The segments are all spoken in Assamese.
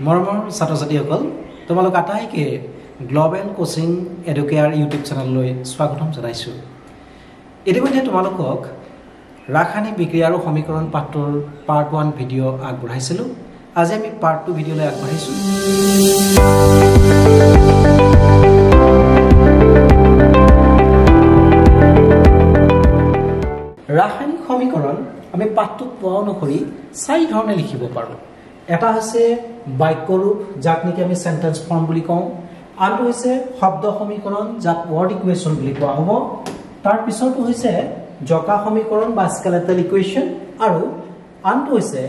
মৰমৰ ছাত্ৰ-ছাত্ৰীসকল তোমালোক আটাইকে গ্লোবেল কোচিং এডুকেয়াৰ ইউটিউব চেনেললৈ স্বাগতম জনাইছো। ইতিমধ্যে তোমালোকক ৰাসায়নিক বিক্ৰিয়া আৰু সমীকৰণ পাঠৰ পাৰ্ট 1 ভিডিঅ' আগবঢ়াইছিলো। আজি আমি পাৰ্ট 2 ভিডিঅ'লৈ আগবাঢ়িছো। ৰাসায়নিক সমীকৰণ আমি পাঠটোত পোৱা অনুসৰি 4 ধৰণে লিখিব পাৰো। এটা হৈছে বাক্য ৰূপ যাক নেকি আমি সেন্টেন্স ফৰ্ম বুলি কওঁ, আনটো হৈছে শব্দ সমীকৰণ যাক ওয়াৰ্ড ইকুয়েশন বুলি কোৱা হ'ব, তাৰ পিছৰটো হৈছে জকা সমীকৰণ বা স্কেলেটাল ইকুয়েশন, আৰু আনটো হৈছে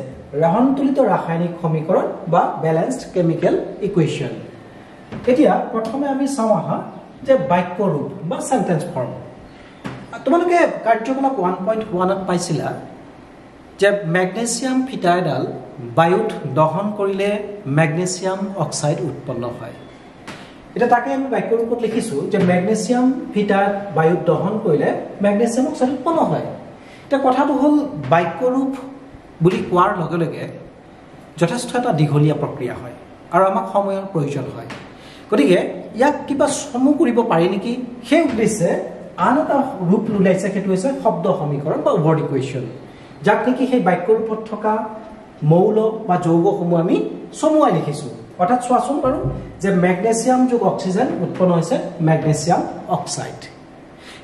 ৰহনতুলিত ৰাসায়নিক সমীকৰণ বা ব্যালেন্সড কেমিক্যাল ইকুয়েশন। এতিয়া প্ৰথমে আমি চাওঁ আহা যে বাক্য ৰূপ বা সেন্টেন্স ফৰ্ম। তোমালোকে কাৰ্যকলাপ 1.1 পাইছিলা যে ম্যাগনেসিয়াম ফিটা এডাল বায়ুত দহন কৰিলে ম্যাগনেসিয়াম অক্সাইড উৎপন্ন হয়। এটা তাকে আমি বাক্য ৰূপত লিখিছো যে ম্যাগনেসিয়াম ফিটা বায়ুত দহন কৰিলে ম্যাগনেসিয়াম অক্সাইড উৎপন্ন হয়। এটা কথাটো হল বাক্য ৰূপ বুলি কোৱাৰ লগে লগে যথেষ্ট এটা দীঘলীয়া প্ৰক্ৰিয়া হয় আৰু আমাক সময়ৰ প্ৰয়োজন হয়। গতিকে ইয়াক কিবা সমু কৰিব পাৰি নেকি, সেই উদ্দেশ্যে আন এটা ৰূপ উলাইছে, সেইটো হৈছে শব্দ সমীকৰণ বা ওয়াৰ্ড ইকুয়েশন, যাক নেকি সেই বাক্য ৰূপত থকা মৌল বা যৌগসমূহ আমি সমুৱাই লিখিছো। অৰ্থাৎ চোৱাচোন বাৰু যে ম্যাগনেসিয়াম যোগ অক্সিজেন উৎপন্ন হৈছে ম্যাগনেসিয়াম অক্সাইড।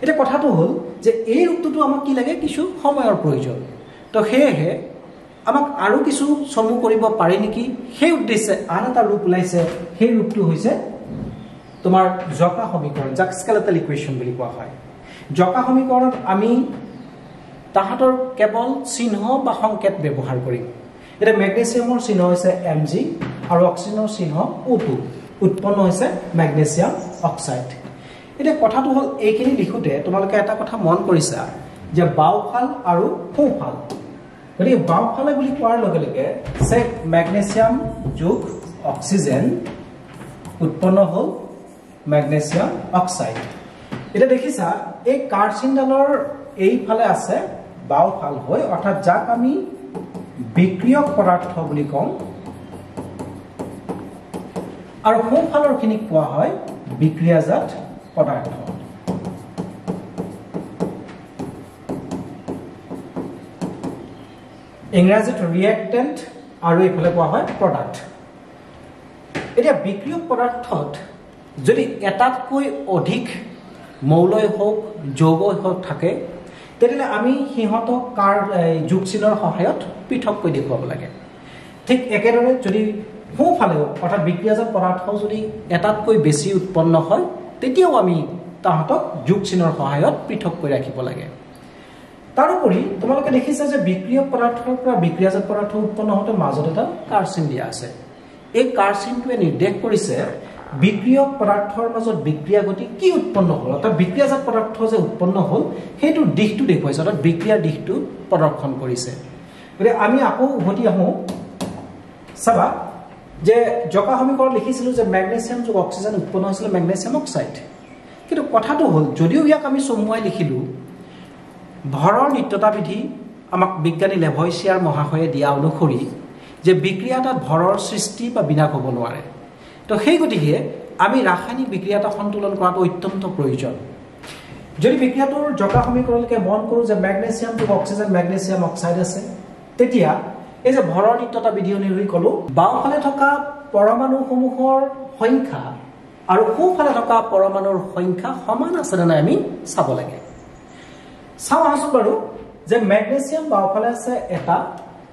এটা কথাটো হল যে এই ৰূপটো আমাক কি লাগে, কিছু সময়ৰ প্ৰয়োজন। তো সেয়েহে আমাক আৰু কিছু সমু কৰিব পাৰি নেকি, সেই উদ্দেশ্যে আন এটা ৰূপ উলাইছে, সেই ৰূপটো হৈছে তোমাৰ জকা সমীকৰণ যাক স্কেলেটাল ইকুয়েশন বুলি কোৱা হয়। জকা সমীকৰণত আমি তাহাঁতৰ কেৱল চিহ্ন বা সংকেত ব্যৱহাৰ কৰিম। এটা ম্যাগনেসিয়ামৰ চিহ্ন হৈছে Mg আৰু অক্সিজেনৰ চিহ্ন O2, উৎপন্ন হৈছে ম্যাগনেসিয়াম অক্সাইড। এটা কথাটো হল এইখিনি লিখোতে তোমালোকে এটা কথা মন কৰিছা যে বাওফাল আৰু সোঁফাল। গতিকে বাওফালে বুলি কোৱাৰ লগে লগে সে ম্যাগনেসিয়াম যোগ অক্সিজেন উৎপন্ন হল ম্যাগনেসিয়াম অক্সাইড। এটা দেখিছা এই কাৰ্চিনডালৰ এইফালে আছে বাওফাল হৈ, অৰ্থাৎ যাক আমি বিক্ৰিয়ক পদাৰ্থ বুলি কওঁ, আৰু সোঁফালৰ খিনি কোৱা হয় বিক্ৰিয়াজাত পদাৰ্থ। ইংৰাজীত ৰিয়েক্টেন্ট আৰু এইফালে কোৱা হয় প্ৰডাক্ট। এতিয়া বিক্ৰিয়ক পদাৰ্থত যদি এটাতকৈ অধিক মৌলই হওক যৌগই হওক থাকে, তেতিয়াহ'লে আমি সিহঁতক যোগ চিহ্নৰ সহায়ত পৃথককৈ দেখুৱাব লাগে। ঠিক একেদৰে যদি সোঁফালেও অৰ্থাৎ বিক্ৰিয়াজাত পদাৰ্থ যদি এটাতকৈ বেছি উৎপন্ন হয়, তেতিয়াও আমি তাহাঁতক যোগ চিহ্নৰ সহায়ত পৃথককৈ ৰাখিব লাগে। তাৰোপৰি তোমালোকে দেখিছা যে বিক্ৰিয়ক পদাৰ্থৰ পৰা বিক্ৰিয়াজাত পদাৰ্থ উৎপন্ন হওঁতে মাজত এটা কাৰ্চিন দিয়া আছে। এই কাৰ্চিনটোৱে নিৰ্দেশ কৰিছে বিক্ৰিয়ক পদাৰ্থৰ মাজত বিক্ৰিয়া গতি কি উৎপন্ন হল, অৰ্থাৎ বিক্ৰিয়াজাত পদাৰ্থ যে উৎপন্ন হল সেইটো দিশটো দেখুৱাইছে, অৰ্থাৎ বিক্ৰিয়াৰ দিশটো প্ৰদৰ্শন কৰিছে। গতিকে আমি আকৌ উভতি আহোঁ, চাবা যে জকা সমীকৰণ লিখিছিলো যে ম্যাগনেসিয়াম যোগ অক্সিজেন উৎপন্ন হৈছিল ম্যাগনেসিয়াম অক্সাইড। কিন্তু কথাটো হল যদিও ইয়াক আমি চমুৱাই লিখিলো, ভৰৰ নিত্যতা বিধি আমাক বিজ্ঞানী লেভয়ছিয়াৰ মহাশয়ে দিয়া অনুসৰি যে বিক্ৰিয়া এটাত ভৰৰ সৃষ্টি বা বিনাশ হ'ব নোৱাৰে। তো সেই গতিকে আমি ৰাসায়নিক বিক্ৰিয়া এটা সন্তুলন কৰাটো অত্যন্ত প্ৰয়োজন। যদি বিক্ৰিয়াটোৰ জকা সমীকৰণলৈকে মন কৰোঁ যে ম্যাগনেসিয়াম যোগ অক্সিজেন ম্যাগনেসিয়াম অক্সাইড আছে, তেতিয়া এই যে ভৰৰ নিত্যতা বিধি অনুসৰি কলো বাওঁফালে থকা পৰমাণুসমূহৰ সংখ্যা আৰু সোঁফালে থকা পৰমাণুৰ সংখ্যা সমান আছে নে নাই আমি চাব লাগে। চাওঁ আহোঁ বাৰু যে ম্যাগনেসিয়াম বাওঁফালে আছে এটা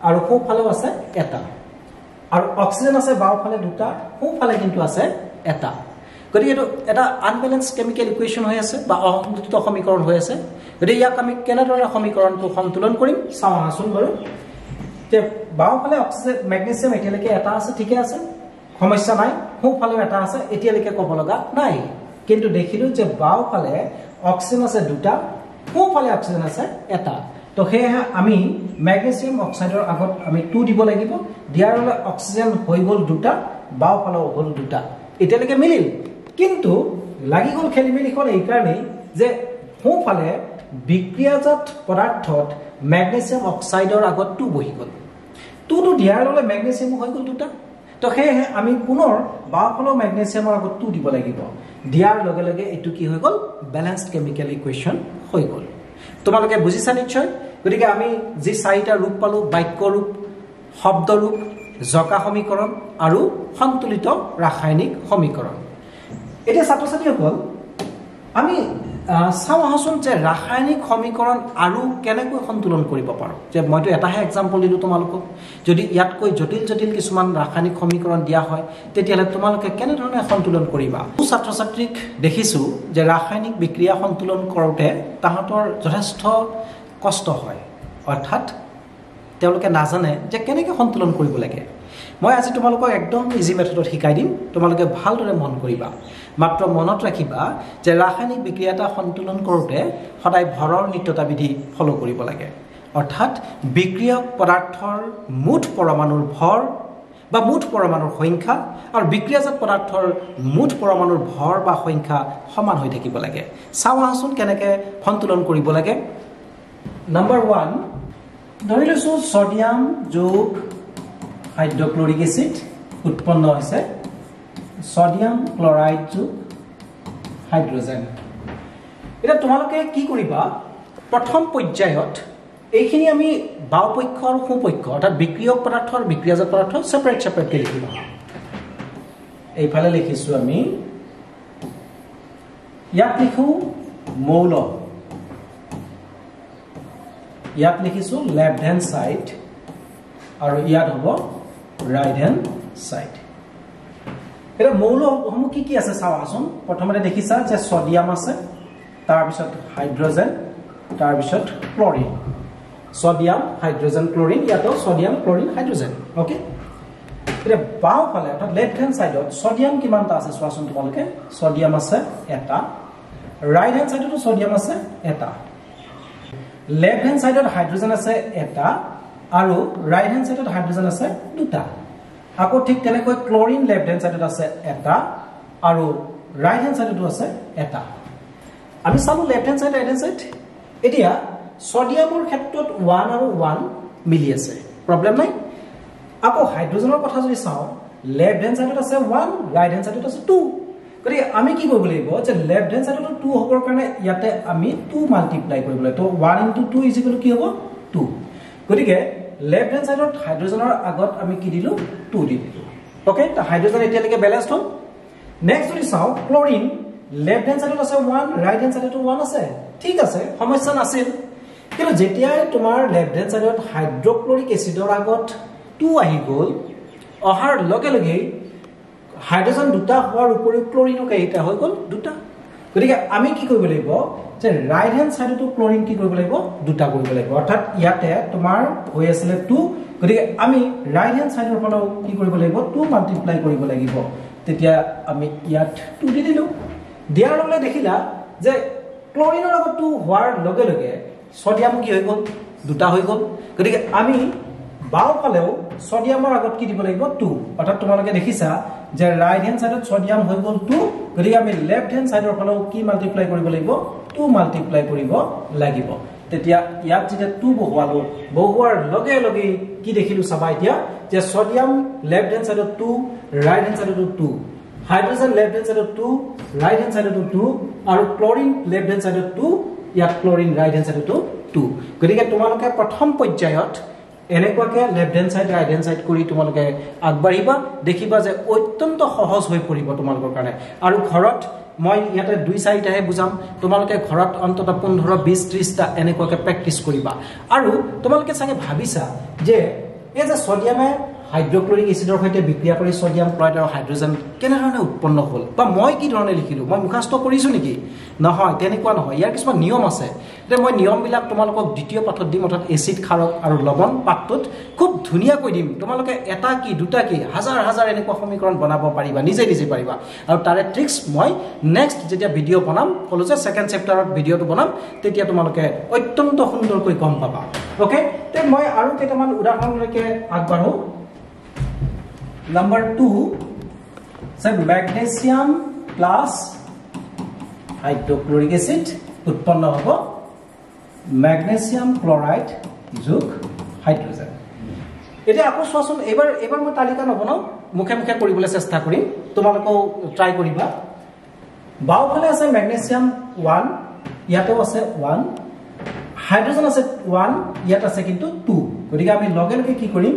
আৰু সোঁফালেও আছে এটা, আৰু অক্সিজেন আছে বাওঁফালে দুটা, সোঁফালে কিন্তু আছে এটা। গতিকে এইটো এটা আনবেলেন্স কেমিক্যাল ইকুয়েশন হৈ আছে বা অসন্তুলিত সমীকৰণ হৈ আছে। গতিকে ইয়াক আমি কেনেদৰে সমীকৰণটো সন্তুলন কৰিম চাওঁ আহোঁ বাৰু। যে বাওঁফালে অক্সিজেন ম্যাগনেসিয়াম এতিয়ালৈকে এটা আছে, ঠিকে আছে, সমস্যা নাই। সোঁফালেও এটা আছে, এতিয়ালৈকে ক'ব লগা নাই। কিন্তু দেখিলো যে বাওঁফালে অক্সিজেন আছে দুটা, সোঁফালে অক্সিজেন আছে এটা। তো সেয়েহে আমি ম্যাগনেসিয়াম অক্সাইডৰ আগত আমি 2 দিব লাগিব। দিয়াৰ লগে অক্সিজেন হৈ গ'ল দুটা, বাওঁফালেও হ'ল দুটা, এতিয়ালৈকে মিলিল। কিন্তু লাগি গ'ল খেলিমেলিখন এইকাৰণেই যে সোঁফালে বিক্ৰিয়াজাত পদাৰ্থত ম্যাগনেসিয়াম অক্সাইডৰ আগত 2 বহি গ'ল। 2 দিয়াৰ লগে ম্যাগনেসিয়াম হৈ গ'ল দুটা, তো সেয়েহে আমি পুনৰ বাওঁফালৰ মেগনেছিয়ামৰ আগত 2 দিব লাগিব দিয়াৰ লগে লগে এটো কি হৈ গল ব্যালেন্সড কেমিক্যাল ইকুৱেশ্যন হৈ গল তোমালোকে বুজিছা নিশ্চয় গতিকে আমি যি চাৰিটা ৰূপ পালো বাক্য ৰূপ শব্দ ৰূপ জকা সমীকৰণ আৰু সন্তুলিত ৰাসায়নিক সমীকৰণ এটা ছাত্ৰ ছাত্ৰীসকল আমি চাও আহচোন যে ৰাসায়নিক সমীকৰণ আৰু কেনেকৈ সন্তুলন কৰিব পাৰো যে মইতো এটাহে এক্সাম্পল দিলো তোমালোকক যদি ইয়াতকৈ জটিল জটিল কিছুমান ৰাসায়নিক সমীকৰণ দিয়া হয় তেতিয়ালে তোমালোকে কেনে ধৰণে সন্তুলন কৰিবা ছাত্ৰ ছাত্ৰীক দেখিছো যে ৰাসায়নিক বিক্ৰিয়া সন্তুলন কৰোতে তাহাঁতৰ যথেষ্ট কষ্ট হয় অৰ্থাৎ তেওঁলোকে নাজানে যে কেনেকৈ সন্তুলন কৰিব লাগে মই আজি তোমালোকক একদম ইজি মেথডত শিকাই দিম তোমালোকে ভালদৰে মন কৰিবা মাত্ৰ মনত ৰাখিবা যে ৰাসায়নিক বিক্ৰিয়া এটা সন্তুলন কৰোতে সদায় ভৰৰ নিত্যতা বিধি ফলো কৰিব লাগে অৰ্থাৎ বিক্ৰিয়ক পদাৰ্থৰ মুঠ পৰমাণুৰ ভৰ বা মুঠ পৰমাণুৰ সংখ্যা আৰু বিক্ৰিয়াজাত পদাৰ্থৰ মুঠ পৰমাণুৰ ভৰ বা সংখ্যা সমান হৈ থাকিব লাগে চাও আহচোন কেনেকৈ সন্তুলন কৰিব লাগে নাম্বাৰ 1 ধৰি লৈছো সোডিয়াম যোগ হাইড্ৰক্লোৰিক এসিড উৎপন্ন হৈছে সোডিয়াম ক্লোৰাইড যোগ হাইড্ৰোজেন এটা তোমালোকে কি কৰিবা প্ৰথম পৰ্যায়ত এইখিনি আমি বাওপক্ষ আৰু সোপক্ষ অৰ্থাৎ বিক্ৰিয়ক পদাৰ্থ আৰু বিক্ৰিয়াজাত পদাৰ্থ সেপাৰেট কে লিখিবা এইফালে লিখিছো আমি ইয়াত লিখো মৌল ইয়াত লিখিছো লেফট হ্যান্ড সাইড আৰু ইয়াত হ'ব ৰাইট হ্যান্ড সাইড এটা মৌল সমূহ কি আছে চাও আসুন প্ৰথমতে দেখিছা যে সোডিয়াম আছে তাৰ পিছত হাইড্ৰোজেন তাৰ পিছত ক্লোৰিন সোডিয়াম হাইড্ৰোজেন ক্লোৰিন ইয়াতো সোডিয়াম ক্লোৰিন হাইড্ৰোজেন ওকে এটা বাও ফালে অৰ্থাৎ লেফট হ্যান্ড সাইডত সোডিয়াম কিমানটা আছে চোৱাচোন তোমালোকে সোডিয়াম আছে এটা ৰাইট হ্যান্ড সাইডতো সোডিয়াম আছে এটা লেফট হ্যান্ড সাইডত হাইড্ৰোজেন আছে এটা আৰু ৰাইট হ্যান্ড সাইডত হাইড্ৰোজেন আছে দুটা আকৌ ঠিক তেনেকৈ ক্লোৰিন লেফট হ্যান্ড সাইডত আছে এটা আৰু ৰাইট হ্যান্ড সাইডতো আছে এটা আমি চালো left hand side right hand side এতিয়া সোডিয়ামৰ ক্ষেত্ৰত 1 আৰু 1 মিলি আছে প্ৰবলেম নাই আকৌ হাইড্ৰোজেনৰ কথা যদি চাও লেফট হ্যান্ড সাইডত আছে 1 ৰাইট হ্যান্ড সাইডত আছে 2 গতিকে আমি কি কৰিব লাগিব যে লেফট হ্যান্ড সাইডত 2 হ'বৰ কাৰণে ইয়াতে আমি 2 মাল্টিপ্লাই কৰিব লাগিব তো 1 * 2 কি হ'ব 2 গতিকে লেফট হ্যান্ড সাইডত হাইড্ৰোজেনৰ আগত আমি কি দিলো 2 দি দিলো ওকে তো হাইড্ৰোজেন এতিয়ালৈকে ব্যালেন্সড হ'ল নেক্সট যদি চাও ক্লোৰিন লেফট হ্যান্ড সাইডত আছে 1 ৰাইট হ্যান্ড সাইডত 1 আছে ঠিক আছে সমস্যা নাছিল কিন্তু যেতিয়া তোমাৰ লেফট হ্যান্ড সাইডত হাইড্ৰক্লোৰিক এসিডৰ আগত 2 আহি গ'ল অহাৰ লগে লগে হাইড্ৰোজেন দুটা হোৱাৰ উপৰিও ক্লোৰিনো কেইটা হৈ গ'ল দুটা গতিকে আমি কি কৰিব লাগিব যে ৰাইট হ্যান্ড সাইডতো ক্লোৰিন কি কৰিব লাগিব দুটা কৰিব লাগিব অৰ্থাৎ ইয়াতে তোমাৰ হৈ আছিল 2 গতিকে আমি ৰাইট হ্যান্ড সাইডৰ ফলো কি কৰিব লাগিব 2 মাল্টিপ্লাই কৰিব লাগিব তেতিয়া আমি ইয়াত 2 দি দিলো দিয়াৰ লগে দেখিলা যে ক্লোৰিনৰ লগত 2 হোৱাৰ লগে লগে সোডিয়াম কি হৈ গ'ল দুটা হৈ গ'ল গতিকে আমি বাও ফালেও সোডিয়ামৰ আগত কি দিব লাগিব 2 অৰ্থাৎ তোমালোকে দেখিছা যে রাইট হ্যান্ড সাইডত সোডিয়াম হৈ গ'ল 2 গতিকে আমি লেফট হ্যান্ড সাইডৰ ফলো কি মাল্টিপ্লাই কৰিব লাগিব 2 মাল্টিপ্লাই কৰিব লাগিব তেতিয়া ইয়াত যেতিয়া 2 বহুৱাৰ লগে লগে কি দেখিলো চাবা এতিয়া যে সোডিয়াম লেফট হ্যান্ড সাইডত 2 রাইট হ্যান্ড সাইডত 2 হাইড্ৰোজেন লেফট হ্যান্ড সাইডত 2 ৰাইট হ্যান্ড সাইডত 2 আৰু ক্লোৰিন লেফট হ্যান্ড সাইডত 2 ইয়াত ক্লোৰিন ৰাইট হ্যান্ড সাইডত 2 গতিকে তোমালোকে প্ৰথম পৰ্যায়ত এনেকুৱাকে left hand side right hand side কৰি তোমালোকে আগবাঢ়িবা দেখিবা যে অত্যন্ত সহজ হৈ পৰিব তোমালোকৰ কাৰণে আৰু ঘৰত মই ইয়াতে 2-4টাহে বুজাম তোমালোকে ঘৰত অন্তত 15-20-30টা এনেকুৱাকে প্ৰেক্টিস কৰিবা আৰু তোমালোকে চাগে ভাবিছা যে এই যে সোডিয়ামে হাইড্ৰক্লোৰিক এসিডৰ সৈতে বিক্ৰিয়া কৰি সোডিয়াম ক্লোৰাইড আৰু হাইড্ৰোজেন কেনে ধৰণে উৎপন্ন হ'ল বা মই কি ধৰণে লিখিলো মই মুখস্থ কৰিছো নেকি নহয় তেনেকুৱা নহয় ইয়াৰ কিছুমান নিয়ম আছে যে মই নিয়মবিলাক তোমালোকক দ্বিতীয় পাঠত দিম অৰ্থাৎ এসিড ক্ষাৰক আৰু লৱণ পাঠটোত খুব ধুনীয়াকৈ দিম তোমালোকে এটা কি দুটা কি হাজাৰ হাজাৰ এনেকুৱা সমীকৰণ বনাব পাৰিবা নিজে পাৰিবা আৰু তাৰে ট্ৰিক্স মই নেক্সট যেতিয়া ভিডিঅ' বনাম কলো যে সেকেন্ড চেপ্টাৰত ভিডিঅ'টো বনাম তেতিয়া তোমালোকে অত্যন্ত সুন্দৰকৈ গম পাবা ওকে তে মই আৰু কেইটামান উদাহৰণলৈকে আগবাঢ়ো Number 2 say magnesium plus hydrochloric acid উৎপন্ন হ'ব magnesium chloride যোগ হাইড্ৰোজেন এটা আকৌ চোৱাচোন এবাৰ মই তালিকা নবনাও মুখে মুখে কৰিবলৈ চেষ্টা কৰিম তোমালোকেও ট্ৰাই কৰিবা বাওফালে আছে ম্যাগনেসিয়াম 1 ইয়াতেও আছে 1 হাইড্ৰোজেন আছে 1 ইয়াত আছে কিন্তু 2 গতিকে আমি লগে লগে কি কৰিম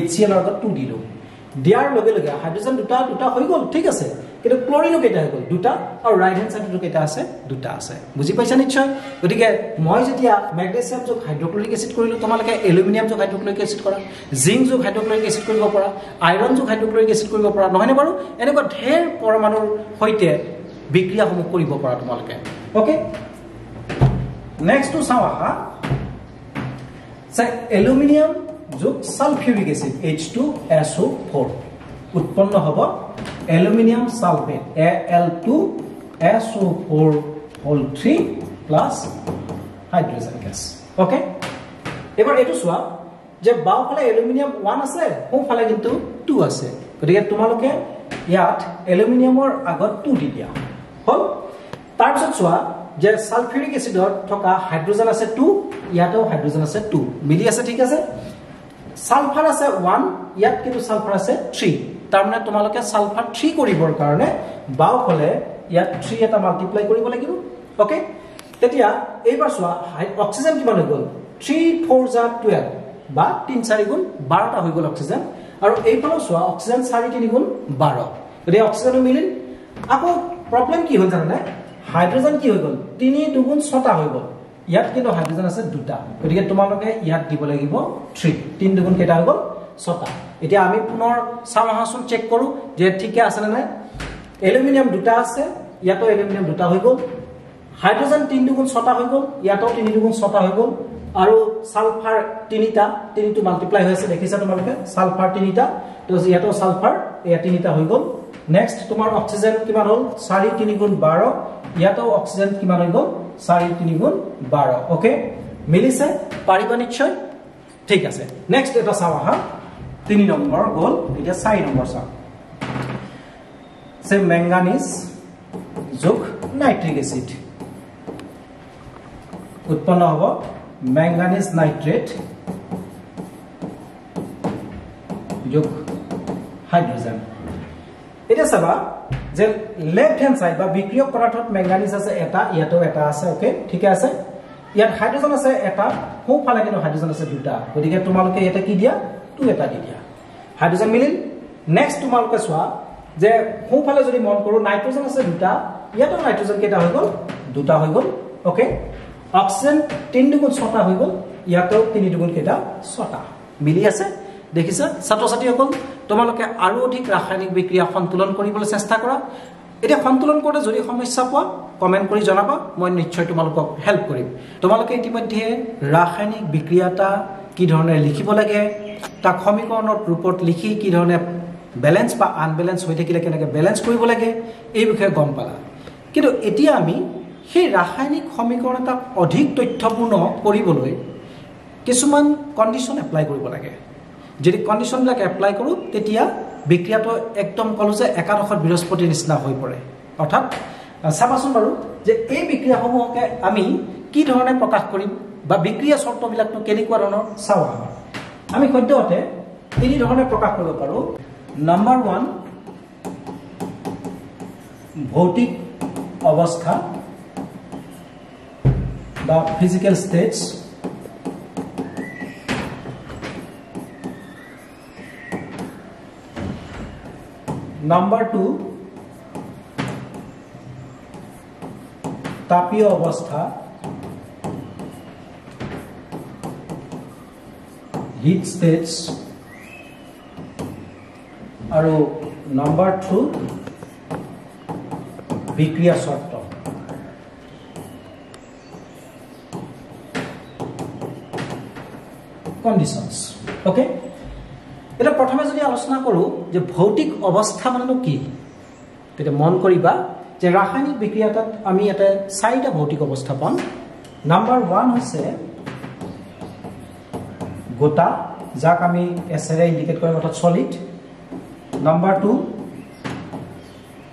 HCl ৰ আগত 2 দিলো দিয়াৰ লগে লগে হাইড্ৰোজেন দুটা হৈ গল ঠিক আছে কিন্তু ক্লোৰিনো কেইটা হৈ গল দুটা আৰু ৰাইট হ্যান্ড সাইডটো কেইটা আছে দুটা আছে বুজি পাইছা নিশ্চয় গতিকে মই যেতিয়া ম্যাগনেসিয়াম যোগ হাইড্ৰক্লোৰিক এসিড কৰিলো তোমালোকে এলুমিনিয়াম যোগ হাইড্ৰক্লোৰিক এসিড কৰা জিংক যোগ হাইড্ৰক্লোৰিক এসিড কৰিব পৰা আইৰন যোগ হাইড্ৰক্লোৰিক এসিড কৰিব পৰা নহয়নে বাৰু এনেকুৱা ঢেৰ পৰমাণুৰ সৈতে বিক্ৰিয়াসমূহ কৰিব পৰা তোমালোকে ওকে নেক্সট টু চাও আহা সে এলুমিনিয়াম যোগ সালফিউৰিক এসিড H2SO4 উৎপন্ন হ'ব aluminium sulphate Al2SO4 plus hydrogen gas okay এবাৰ এটো সোৱা যে বাওফালে এলুমিনিয়াম 1 আছে সোঁফালে কিন্তু 2 আছে গতিকে তোমালোকে ইয়াত এলুমিনিয়ামৰ আগত 2 দি দিয়া হল তাৰ পিছত সোৱা যে সালফিউৰিক এসিডত থকা হাইড্ৰোজেন আছে 2 ইয়াতেও হাইড্ৰোজেন আছে 2 মিলি আছে ঠিক আছে সালফাৰ আছে 1 ইয়াত কিন্তু সালফাৰ আছে 3 তাৰ মানে তোমালোকে সালফাৰ 3 কৰিবৰ কাৰণে বাওফালে ইয়াত 3 এটা মাল্টিপ্লাই কৰিব লাগিব ওকে তেতিয়া এইবাৰ সোৱা অক্সিজেন কিমান হৈ গল 3 4 যা 12 বা 3 4 গুণ 12 টা হৈ গল অক্সিজেন আৰু এইফালে সোৱা অক্সিজেন 4 3 গুণ 12 গতিকে অক্সিজেন মিলিল আকৌ প্ৰবলেম কি হ'ল জানা হাইড্ৰোজেন কি হৈ গল 3 2 গুণ 6 টা হৈ গল ইয়াত কিন্তু হাইড্ৰোজেন আছে দুটা গতিকে তোমালোকে ইয়াত দিব লাগিব 3 3 2 গুণ কেটা হৈ গল 6 টা এতিয়া আমি পুনৰ সামহাসন চেক কৰো যে ঠিকে আছে না নাই এলুমিনিয়াম দুটা আছে ইয়াতো এলুমিনিয়াম দুটা হৈ গল হাইড্ৰোজেন 3 2 গুণ 6 টা হৈ গল ইয়াতো 3 2 গুণ 6 টা হৈ গল আৰু সালফাৰ 3টা 3 টু মাল্টিপ্লাই হৈছে দেখিছা তোমালোকে সালফাৰ 3টা তো ইয়াতো সালফাৰ এয়া 3টা হৈ গল নেক্সট তোমাৰ অক্সিজেন কিমান হল 4 3 গুণ 12 ইয়াতো অক্সিজেন কিমান হৈ গল 4 3 গুণ 12 ওকে মিলিছে পাৰিবা নিশ্চয় ঠিক আছে নেক্সট এটা চাও আহা 3 নম্বৰ গল এটা 4 নম্বৰ চাও সে ম্যাঙ্গানিজ যোগ নাইট্ৰিক এসিড উৎপন্ন হ'ব ম্যাঙ্গানিজ নাইট্ৰেট যোগ হাইড্ৰোজেন এটা চাবা যে লেফট হ্যান্ড সাইড বা বিক্ৰিয়ক পদাৰ্থত ম্যাঙ্গানিজ আছে এটা ইয়াতো এটা আছে ওকে ঠিক আছে ইয়াত হাইড্ৰোজেন আছে এটা সোঁফালে কিন্তু হাইড্ৰোজেন আছে দুটা গতিকে তোমালোকে এটা কি দিয়া 2 এটা দি দিয়া হাইড্ৰোজেন মিলিল নেক্সট তোমালোকে চোৱা যে সোঁফালে যদি মন কৰো নাইট্ৰোজেন আছে দুটা ইয়াতো নাইট্ৰোজেন কেটা হৈ গল দুটা হৈ গল ওকে অক্সিজেন 3 2 গুণ 6 টা হৈ গল ইয়াতো 3 2 গুণ কেটা 6 টা মিলি আছে দেখিছা ছাত্ৰ ছাত্ৰীসকল তোমালোকে আৰু অধিক ৰাসায়নিক বিক্ৰিয়া সন্তুলন কৰিবলৈ চেষ্টা কৰা এটা সন্তুলন কৰোতে যদি সমস্যা পোৱা কমেন্ট কৰি জনাবা মই নিশ্চয় তোমালোকক হেল্প কৰিম তোমালোকে ইতিমধ্যে ৰাসায়নিক বিক্ৰিয়াটা কি ধৰণে লিখিব লাগে তা সমীকৰণৰ ৰূপত লিখি কি ধৰণে ব্যালেন্স বা আনব্যালেন্স হৈ থাকিলে কেনেকৈ ব্যালেন্স কৰিব লাগে এই বিষয়ে গম পালা কিন্তু এতিয়া আমি সেই ৰাসায়নিক সমীকৰণ এটা অধিক তথ্যপূৰ্ণ কৰিবলৈ কিছুমান কন্ডিশন এপ্লাই কৰিব লাগে যদি কন্ডিশন বিলাক এপ্লাই কৰো তেতিয়া বিক্ৰিয়াটো একদম কলো যে একাদশত বৃহস্পতি নিচিনা হৈ পৰে অৰ্থাৎ সাবাসন বাৰু যে এই বিক্ৰিয়াসমূহকে আমি কি ধৰণে প্ৰকাশ কৰিম বা বিক্ৰিয়া শৰ্তবিলাকটো কেনেকুৱা ধৰণৰ চাও আমি সদ্যহতে তিনি ধৰণে প্ৰকাশ কৰিব পাৰো নাম্বাৰ 1 ভৌতিক অৱস্থা বা ফিজিক্যাল স্টেটস নাম্বাৰ 2 তাপীয় অৱস্থা হিট স্টেটস আৰু নাম্বাৰ 2 বিক্ৰিয়া শৰ্ত কন্ডিশনস ওকে এটা প্ৰথমে যদি আলোচনা কৰো যে ভৌতিক অৱস্থা মানে কি তেতিয়া মন কৰিবা যে ৰাসায়নিক বিক্ৰিয়াত আমি এটা চাৰিটা ভৌতিক অৱস্থা পাম নাম্বাৰ 1 হৈছে গোটা যাক আমি এসএৰে ইন্ডিকেট কৰিম অৰ্থাৎ সলিড নাম্বাৰ 2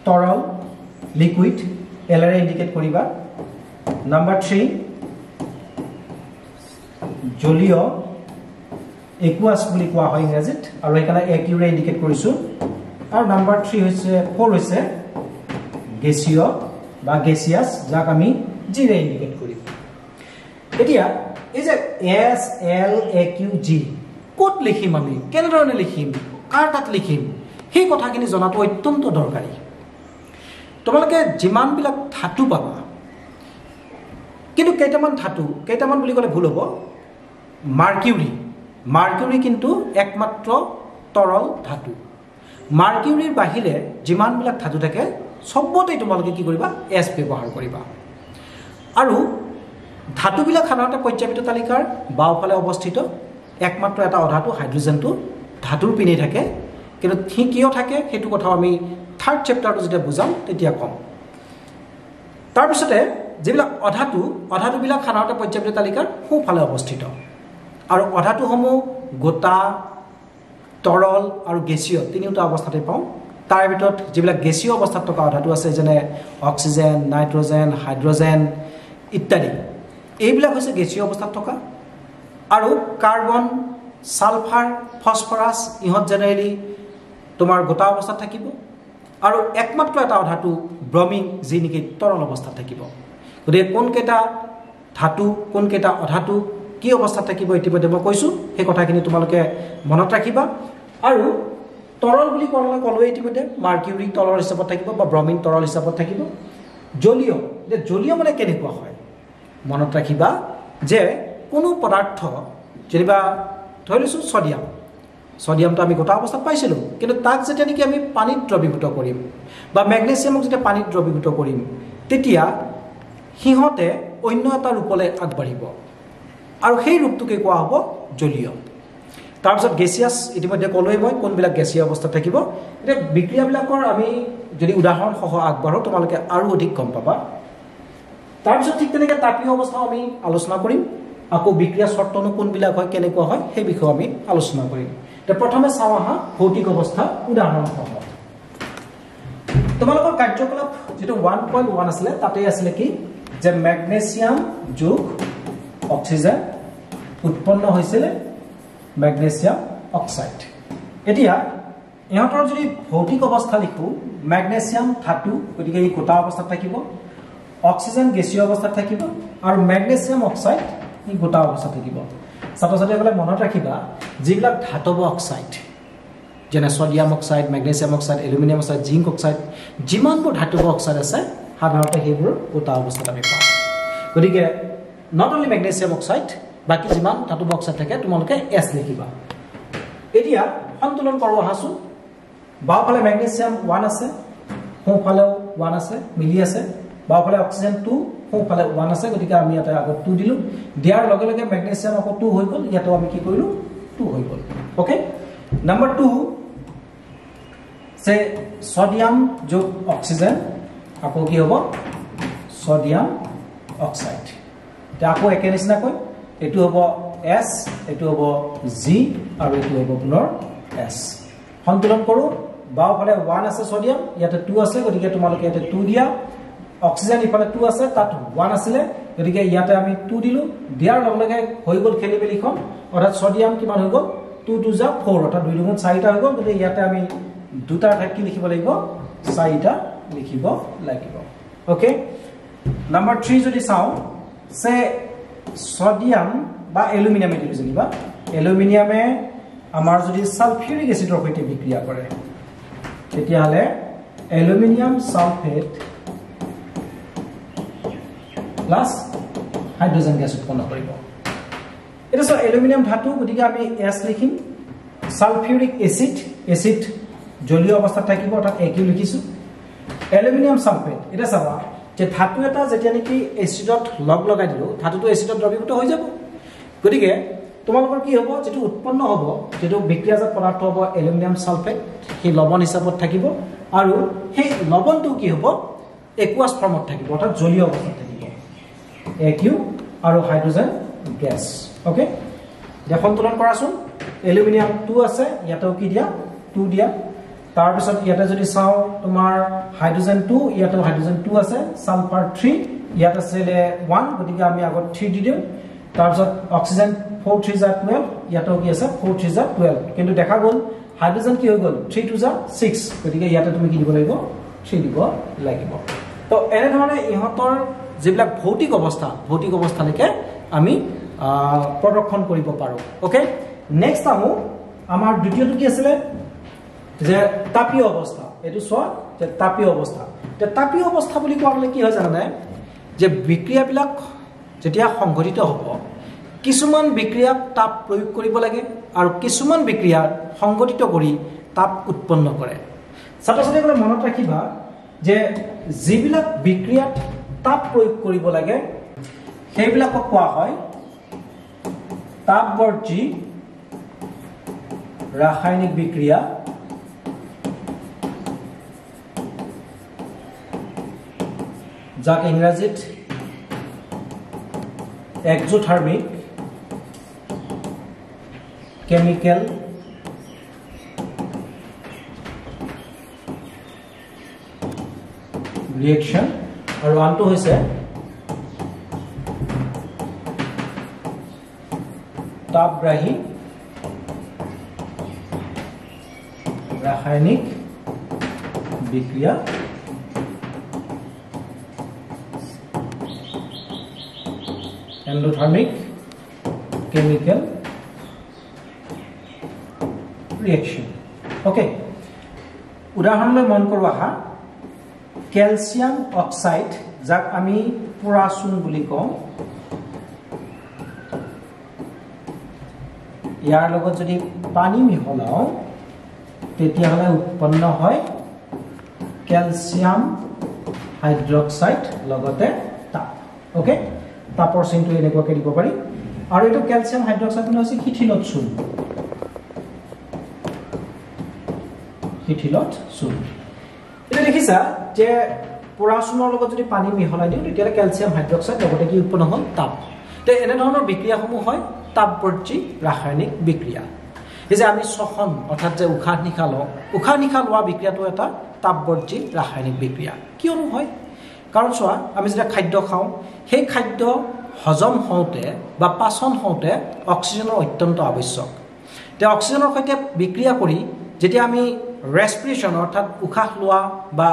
তৰল লিকুইড এলৰে ইন্ডিকেট কৰিবা নাম্বাৰ 3 জলীয় একুয়াছ বুলি কোৱা হয় ইংৰাজীত আৰু এখানে একিউ ৰে ইন্ডিকেট কৰিছো আৰু নাম্বাৰ 3 হৈছে 4 হৈছে গেসীয় বা গেসিয়াস যাক আমি জি ৰে ইন্ডিকেট কৰিম এতিয়া এই যে এস এল এ কিউ জি কোড লিখিম আমি কেনে ধৰণে লিখিম কাৰ তাত লিখিম সেই কথাখিনি জনাটো অত্যন্ত দৰকাৰী তোমালোকে যিমান বিলাক ধাতু পাবা কিন্তু কেইটামান বুলি ক'লে ভুল হ'ব মাৰ্কিউৰি কিন্তু একমাত্ৰ তৰল ধাতু মাৰ্কিউৰিৰ বাহিৰে যিমান বিলাক ধাতু থাকে সবতে তোমালোকে কি কৰিবা এছ ব্যৱহাৰ কৰিবা আৰু ধাতুবিলাক সাধাৰণতে পৰ্যায়বৃত্ত তালিকাৰ বাওঁফালে অৱস্থিত একমাত্ৰ এটা অধাতু হাইড্ৰোজেনটো ধাতুৰ পিনে থাকে কিন্তু কিয় থাকে সেইটো কথা আমি থাৰ্ড চেপ্টাৰটো যেতিয়া বুজাম তেতিয়া কম তাৰ পিছতে যিবিলাক অধাতুবিলাক সাধাৰণতে পৰ্যায়বৃত্ত তালিকাৰ সোঁফালে অৱস্থিত আৰু অধাতুসমূহ গোটা তৰল আৰু গেছীয় তিনিটা অৱস্থাতে পাওঁ তাৰ ভিতৰত যিবিলাক গেছীয় অৱস্থাত থকা অধাতু আছে যেনে অক্সিজেন নাইট্ৰজেন হাইড্ৰজেন ইত্যাদি এইবিলাক হৈছে গেছীয় অৱস্থাত থকা আৰু কাৰ্বন সালফাৰ ফসফৰাছ ইহঁত জেনেৰেলি তোমাৰ গোটা অৱস্থাত থাকিব আৰু একমাত্ৰ এটা অধাতু ব্ৰমিন যি নেকি তৰল অৱস্থাত থাকিব গতিকে কোনকেইটা ধাতু কোনকেইটা অধাতু কি অৱস্থাত থাকিব ইতিমধ্যে মই কৈছো সেই কথাখিনি তোমালোকে মনত ৰাখিবা আৰু তৰল বুলি ক'লে ইতিমধ্যে মাৰ্কিউৰি তৰল হিচাপত থাকিব বা ব্ৰমিন তৰল হিচাপত থাকিব জলীয় মানে কেনেকুৱা হয় মনত ৰাখিবা যে কোনো পদাৰ্থ যেনিবা ধৰি লৈছো সোডিয়ামটো আমি গোটা অৱস্থাত পাইছিলো কিন্তু তাক যেতিয়া নেকি আমি পানীত দ্ৰৱীভূত কৰিম বা মেগনেছিয়ামক যেতিয়া পানীত দ্ৰৱীভূত কৰিম তেতিয়া হিহতে অন্য এটা ৰূপলৈ আগবাঢ়িব আৰু সেই ৰূপটোকে কোৱা হ'ব জলীয় তাৰপিছত গেছিয়াছ ইতিমধ্যে ক'লোৱেই মই কোনবিলাক গেছীয় অৱস্থাত থাকিব এতিয়া বিক্ৰিয়াবিলাকৰ আমি যদি উদাহৰণ সহ আগবাঢ়ো তোমালোকে আৰু অধিক গম পাবা তাৰপিছত ঠিক তেনেকৈ তাপীয় অৱস্থা আমি আলোচনা কৰিম আকৌ বিক্ৰিয়া চৰ্তনো কোনবিলাক হয় কেনেকুৱা হয় সেই বিষয়ে আমি আলোচনা কৰিম এতিয়া প্ৰথমে চাওঁ আহা ভৌতিক অৱস্থা উদাহৰণ সহ তোমালোকৰ কাৰ্যকলাপ যেটো 1.1 আছিল তাতে আছিল কি যে ম্যাগনেসিয়াম যোগ অক্সিজেন উৎপন্ন হৈছিল ম্যাগনেসিয়াম অক্সাইড এতিয়া ইহঁতৰ যদি ভৌতিক অৱস্থা লিখো ম্যাগনেসিয়াম ধাতু গতিকে এই গোটা অৱস্থাত থাকিব অক্সিজেন গেছীয় অৱস্থাত থাকিব আৰু ম্যাগনেসিয়াম অক্সাইড এই গোটা অৱস্থাত থাকিব ছাত্ৰ-ছাত্ৰীসকলে মনত ৰাখিবা যিবিলাক ধাতব অক্সাইড যেনে sodium oxide magnesium oxide aluminium oxide zinc oxide যিমানবোৰ ধাতব অক্সাইড আছে সাধাৰণতে সেইবোৰ গোটা অৱস্থাত আমি পাওঁ গতিকে not only magnesium oxide বাকি যিমান ধাতব অক্সাইড থাকে তোমালোকে এস লিখিবা এতিয়া সন্তুলন কৰোঁ আহাছো বাওঁফালে ম্যাগনেসিয়াম 1 আছে সোঁফালেও 1 আছে মিলি আছে বাওঁফালে অক্সিজেন 2 সোঁফালে 1 আছে গতিকে আমি এটা আগত 2 দিলো দিয়াৰ লগে লগে ম্যাগনেসিয়াম আকৌ 2 হৈ গ'ল ইয়াতো আমি কি কৰিলো 2 হৈ গ'ল ওকে নাম্বাৰ 2 সে সোডিয়াম যোগ অক্সিজেন আকৌ কি হ'ব সোডিয়াম অক্সাইড আকৌ একে নিচিনা কই এটু হ'ব S এটু হ'ব G আৰু এটু হ'ব পুনৰ S সন্তুলন কৰো বাওঁফালে 1 আছে সোডিয়াম ইয়াতে 2 আছে গতিকে তোমালোকে ইয়াতে 2 দিয়া অক্সিজেন ইফালে 2 আছে তাত 1 আছিল গতিকে ইয়াতে আমি 2 দিলো দিয়াৰ লগে লগে হৈ গ'ল খেলিমেলিখন অৰ্থাৎ সোডিয়াম কিমান হৈ গ'ল 2 2 যা 4 অৰ্থাৎ 2 2 4টা হৈ গ'ল গতিকে ইয়াতে আমি দুটা ঠাইত কি লিখিব লাগিব 4টা লিখিব লাগিব ওকে নাম্বাৰ 3 যদি চাও সে সোডিয়াম বা এলুমিনিয়াম এটি জানিবা এলুমিনিয়ামে আমাৰ যদি সালফিউৰিক এসিডৰ সৈতে বিক্ৰিয়া কৰে তেতিয়া হলে aluminium sulphate plus hydrogen gas উৎপন্ন কৰিব এটা সো এলুমিনিয়াম ধাতু গতিকে আমি এস লিখিম সালফিউৰিক এসিড জলীয় অৱস্থাত থাকিব অৰ্থাৎ একিউ লিখিছো এলুমিনিয়াম সালফেট এটা চাবা যে ধাতু এটা যেতিয়া নেকি এসিডত লগ লগাই দিলো ধাতুটো এসিডত দ্ৰৱীভূত হৈ যাব গতিকে তোমালোকৰ কি হ'ব যেটো উৎপন্ন হ'ব যেটো বিক্ৰিয়াজাত পদাৰ্থ হ'ব এলুমিনিয়াম সালফেট সেই লবণ হিচাপত থাকিব আৰু সেই লবণটো কি হ'ব একুয়াছ ফৰ্মত থাকিব অৰ্থাৎ জলীয় অৱস্থাত থাকিব একিউ আৰু হাইড্ৰোজেন গ্যাস ওকে এতিয়া সন্তুলন কৰাছোন এলুমিনিয়াম 2 আছে ইয়াতেও কি দিয়া 2 দিয়া তাৰ পিছত ইয়াতে যদি চাও তোমাৰ হাইড্ৰোজেন 2 ইয়াতে হাইড্ৰোজেন 2 আছে সালফাৰ 3 ইয়াতে আছে 1 গতিকে আমি আগত 3 দি দিম তাৰ পিছত অক্সিজেন 4 3 * 12 ইয়াতো কি আছে 4 3 * 12 কিন্তু দেখা গল হাইড্ৰোজেন কি হৈ গল 3 2 * 6 গতিকে ইয়াতে তুমি কি দিব লাগিব 3 দিব লাগিব তো এনে ধৰণে ইহতৰ যেবিলাক ভৌতিক অৱস্থালৈকে আমি প্ৰদৰ্শন কৰিব পাৰো ওকে নেক্সট আমু আমাৰ দ্বিতীয়টো কি আছিল যে তাপীয় অৱস্থা এটো চ যে তাপীয় অৱস্থা তে তাপীয় অৱস্থা বুলি কোৱালে কি হয় জানা যে বিক্ৰিয়াবিলাক যেতিয়া সংঘটিত হ'ব কিছুমান বিক্ৰিয়াক তাপ প্ৰয়োগ কৰিব লাগে আৰু কিছুমান বিক্ৰিয়া সংঘটিত কৰি তাপ উৎপন্ন কৰে ছাত্ৰ-ছাত্ৰীসকলে মনত ৰাখিবা যে যিবিলাক বিক্ৰিয়াত তাপ প্ৰয়োগ কৰিব লাগে সেইবিলাকক কোৱা হয় তাপবৰ্জী ৰাসায়নিক বিক্ৰিয়া যাক ইংৰাজীত এক্সোথাৰ্মিক কেমিকেল ৰিয়েকচন আৰু আনটো হৈছে তাপগ্ৰাহী ৰাসায়নিক বিক্ৰিয়া এন্ডোথাৰ্মিক কেমিকেল ৰিয়েকচন ওকে উদাহৰণলৈ মন কৰো আহা ক্যালসিয়াম অক্সাইড যাক আমি পোৰাচুন বুলি কওঁ ইয়াৰ লগত যদি পানী মিহলাও তেতিয়া হলে উৎপন্ন হয় ক্যালসিয়াম হাইড্ৰক্সাইড লগতে তাপ ওকে তাপৰ চিনটো এনেকুৱাকে দিব পাৰি আৰু এটো ক্যালসিয়াম হাইড্ৰক্সাইড মানে হৈছে শিথিলত চূন এটা দেখিছা যে পোৰাচুনৰ লগত যদি পানী মিহলাই দিও তেতিয়া ক্যালসিয়াম হাইড্ৰক্সাইড লগতে কি উৎপন্ন হ'ল তাপ তে এনে ধৰণৰ বিক্ৰিয়াসমূহ হয় তাপবৰ্জী ৰাসায়নিক বিক্ৰিয়া এই যে আমি শ্বসন অৰ্থাৎ যে উশাহ নিশাহ লোৱা বিক্ৰিয়াটো এটা তাপবৰ্জী ৰাসায়নিক বিক্ৰিয়া কিয়নো হয় কাৰণ চোৱা আমি যেতিয়া খাদ্য খাওঁ সেই খাদ্য হজম হওঁতে বা পাচন হওঁতে অক্সিজেনৰ অত্যন্ত আৱশ্যক তে অক্সিজেনৰ সৈতে বিক্ৰিয়া কৰি যেতিয়া আমি ৰেসপিৰেচন অৰ্থাৎ উশাহ লোৱা বা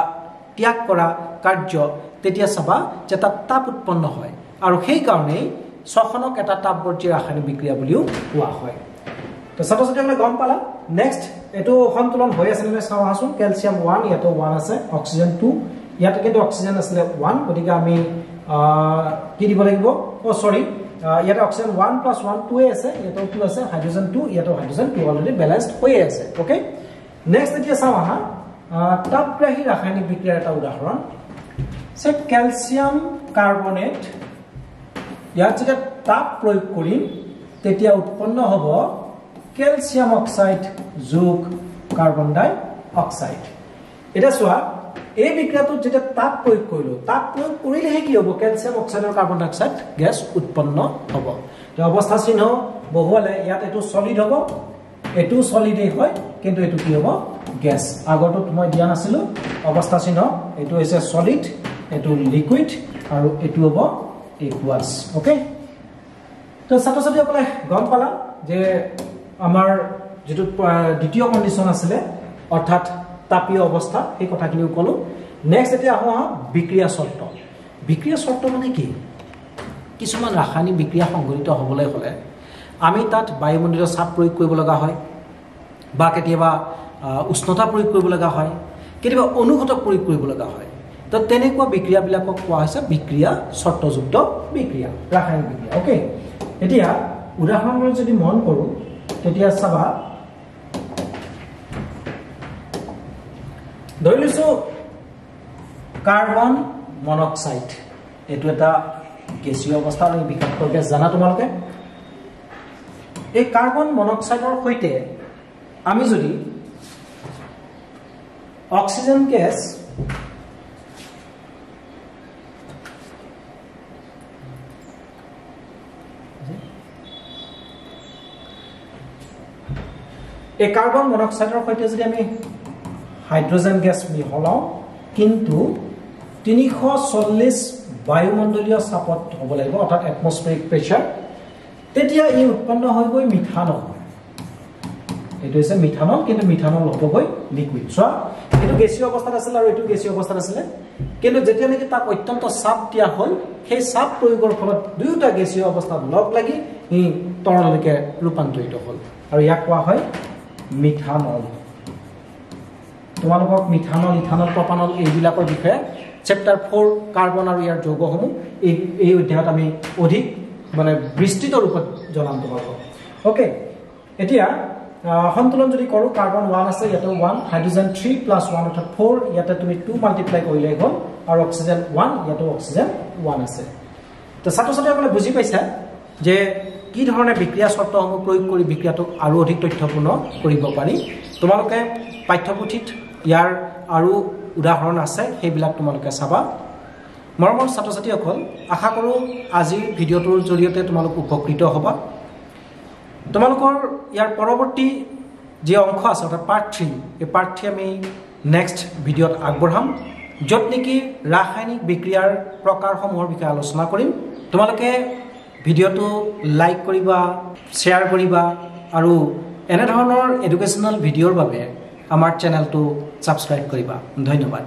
ত্যাগ কৰা কাৰ্য তেতিয়া চাবা যে তাপ উৎপন্ন হয় আৰু সেই কাৰণে শ্বসনক এটা তাপবৰ্জী ৰাসায়নিক বিক্ৰিয়া বুলিও কোৱা হয় তো ছাত্ৰ-ছাত্ৰীসকলে গম পালা নেক্সট এটো সন্তুলন হৈ আছে নে চাও আহাচোন ক্যালসিয়াম 1 ইয়াতো 1 আছে অক্সিজেন 2 ইয়াতে কিন্তু অক্সিজেন আছে 1 গতিকে আমি কি দিব লাগিব ও সৰি ইয়াতে অক্সিজেন 1 + 1 2 আছে ইয়াতো 2 আছে হাইড্ৰোজেন 2 ইয়াতো হাইড্ৰোজেন 2 অলৰেডি ব্যালেন্সড হৈ আছে ওকে নেক্সট এতিয়া চাও আহা তাপগ্ৰাহী ৰাসায়নিক বিক্ৰিয়াৰ এটা উদাহৰণ সে ক্যালসিয়াম কাৰ্বনেট ইয়াত যেতিয়া তাপ প্ৰয়োগ কৰিম তেতিয়া উৎপন্ন হ'ব ক্যালসিয়াম অক্সাইড যোগ কাৰ্বন ডাই অক্সাইড এটা চোৱা এই বিক্ৰিয়াটো যেতিয়া তাপ প্ৰয়োগ কৰিলেহে কি হ'ব ক্যালসিয়াম অক্সাইড আৰু কাৰ্বন ডাই অক্সাইড গ্যাস উৎপন্ন হ'ব যে অৱস্থা চিহ্ন বহুৱালে ইয়াত এটো সলিড হ'ব এটো সলিডেই হয় কিন্তু এটো কি হ'ব গ্যাস আগতো মই দিয়া নাছিলো অৱস্থা চিহ্ন এটো হৈছে সলিড এটো লিকুইড আৰু এটো হ'ব একুয়াস ওকে তো ছাত্ৰ-ছাত্ৰীসকলে গম পালা যে আমাৰ যেটো দ্বিতীয় কন্ডিশন আছিল অৰ্থাৎ তাপীয় অৱস্থা এই কথাখিনিও কলো নেক্সট এতিয়া আহো বিক্ৰিয়া শৰ্ত মানে কি কিছুমান ৰাসায়নিক বিক্ৰিয়া সংঘটিত হ'বলৈ হলে আমি তাত বায়ুমণ্ডলীয় চাপ প্ৰয়োগ কৰিব লগা হয় বা কেতিয়াবা উষ্ণতা প্ৰয়োগ কৰিব লগা হয় কেতিয়াবা অনুঘটক প্ৰয়োগ কৰিব লগা হয় তো তেনেকুৱা বিক্ৰিয়াবিলাকক কোৱা হৈছে বিক্ৰিয়া শৰ্তযুক্ত বিক্ৰিয়া ৰাসায়নিক বিক্ৰিয়া ওকে এতিয়া উদাহৰণলৈ যদি মন কৰো তেতিয়া চাবা ধৰি লৈছো কাৰ্বন মনক্সাইড এটো এটা গেছীয় অৱস্থা আৰু বিষাক্ত গেছ জানা তোমালোকে এই কাৰ্বন মনক্সাইডৰ সৈতে আমি যদি অক্সিজেন গ্যাস এই কাৰ্বন মনক্সাইডৰ সৈতে যদি আমি হাইড্ৰোজেন গ্যাস মিহলাও কিন্তু 340 বায়ুমণ্ডলীয় চাপত হ'ব লাগিব অৰ্থাৎ এটমস্ফেৰিক প্ৰেসাৰ তেতিয়া ই উৎপন্ন হৈ গৈ মিথানল এটো হৈছে মিথানল কিন্তু মিথানল হ'ব গৈ লিকুইড সো এটো গেছীয় অৱস্থাত আছিল আৰু এটো গেছীয় অৱস্থাত আছিল কিন্তু যেতিয়া নেকি তাক অত্যন্ত চাপ দিয়া হ'ল সেই চাপ প্ৰয়োগৰ ফলত দুয়োটা গেছীয় অৱস্থাত লগ লাগি ই তৰললৈকে ৰূপান্তৰিত হ'ল আৰু ইয়াক কোৱা হয় মিথানল তোমালোকক মিথানল ইথানল প্ৰপানল এইবিলাকৰ বিষয়ে চেপ্টাৰ 4 কাৰ্বন আৰু ইয়াৰ যৌগসমূহ এই অধ্যায়ত আমি অধিক মানে বিস্তৃত ৰূপত জনাম তোমালোকক ওকে এতিয়া সন্তুলন যদি কৰো কাৰ্বন 1 আছে ইয়াতে 1 হাইড্ৰোজেন 3 + 1 অৰ্থাৎ 4 ইয়াতে তুমি 2 মাল্টিপ্লাই কৰিলে হ'ল আৰু অক্সিজেন 1 ইয়াতে অক্সিজেন 1 আছে তো ছাত্ৰ-ছাত্ৰীসকলে বুজি পাইছা যে কি ধৰণে বিক্ৰিয়া শৰ্তসমূহ প্ৰয়োগ কৰি বিক্ৰিয়াটোক আৰু অধিক তথ্যপূৰ্ণ কৰিব পাৰি তোমালোকে পাঠ্যপুথিত ইয়াৰ আৰু উদাহৰণ আছে সেইবিলাক তোমালোকে চাবা মৰমৰ ছাত্ৰ-ছাত্ৰীসকল আশা কৰোঁ আজিৰ ভিডিঅ'টোৰ জৰিয়তে তোমালোক উপকৃত হ'বা তোমালোকৰ ইয়াৰ পৰৱৰ্তী যে অংশ আছে অৰ্থাৎ পাৰ্ট 3 এই পাৰ্ট 3 আমি নেক্সট ভিডিঅ'ত আগবঢ়াম য'ত নেকি ৰাসায়নিক বিক্ৰিয়াৰ প্ৰকাৰসমূহৰ বিষয়ে আলোচনা কৰিম তোমালোকে ভিডিঅ'টো লাইক কৰিবা শ্বেয়াৰ কৰিবা আৰু এনে ধৰণৰ এডুকেশ্যনেল ভিডিঅ'ৰ বাবে আমাৰ চেনেলটো সাবস্ক্ৰাইব কৰিবা ধন্যবাদ